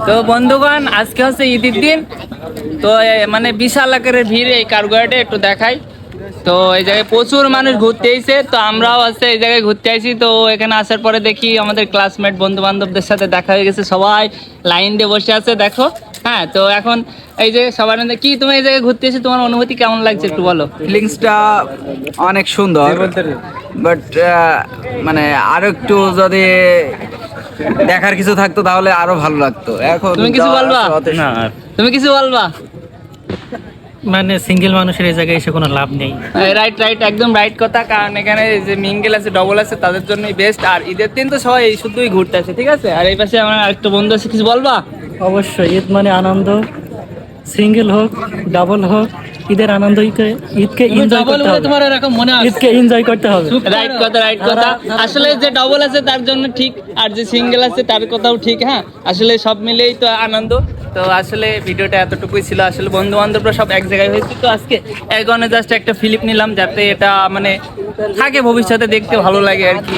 তো বন্ধুগণ, আজকে হচ্ছে ঈদের দিন। তো মানে বিশাল আকারের ভিড় এই কার্গোয়ার্ডে, একটু দেখাই। তো এই জায়গায় প্রচুর মানুষ ঘুরতে এসেছে, তো আমরাও আছে এই জায়গায় ঘুরতে আসি। তো এখানে আসার পরে দেখি আমাদের ক্লাসমেট বন্ধু বান্ধবদের সাথে দেখা হয়ে গেছে, সবাই লাইন দিয়ে বসে আছে দেখো। হ্যাঁ, তো এখন এই যে সবার মধ্যে কি, তুমি এই জায়গায় ঘুরতে এসে তোমার অনুভূতি কেমন লাগছে একটু বলো। ফিলিংসটা অনেক সুন্দর, বাট মানে আরো একটু যদি দেখার কিছু থাকতো তাহলে আরো ভালো লাগতো। এখন তুমি কিছু বলবা? না, তুমি কিছু বলবা? মানে সিঙ্গেল মানুষের এই জায়গায় এসে কোনো লাভ নেই। রাইট রাইট, একদম রাইট কথা। কারণ এখানে যে মিঙ্গেল আছে, ডবল আছে, তাদের জন্যই বেস্ট। আর ঈদের দিন তো সবাই শুধুই ঘুরতে আসে, ঠিক আছে। আর এই পাশে আমার আরেকটা বন্ধু আছে, কিছু বলবা? অবশ্যই ঈদ মানে আনন্দ, সিঙ্গেল হোক ডাবল হোক, ঈদের আনন্দ, ঈদকে এনজয় করতে হবে। তোমার এরকম মনে হয়? ঈদকে এনজয় করতে হবে। রাইট কথা, রাইট কথা। আসলে যে ডবল আছে তার জন্য ঠিক, আর যে সিঙ্গেল আছে তার কথাও ঠিক। হ্যাঁ, আসলে সব মিলেই তো আনন্দ। তো আসলে ভিডিওটা এতটুকুই ছিল। আসলে বন্ধু বান্ধবরা সব এক জায়গায় হয়েছে, তো আজকে এগনে জাস্ট একটা ফিলিপ নিলাম, যাতে এটা মানে থাকে ভবিষ্যতে দেখতে ভালো লাগে আর কি।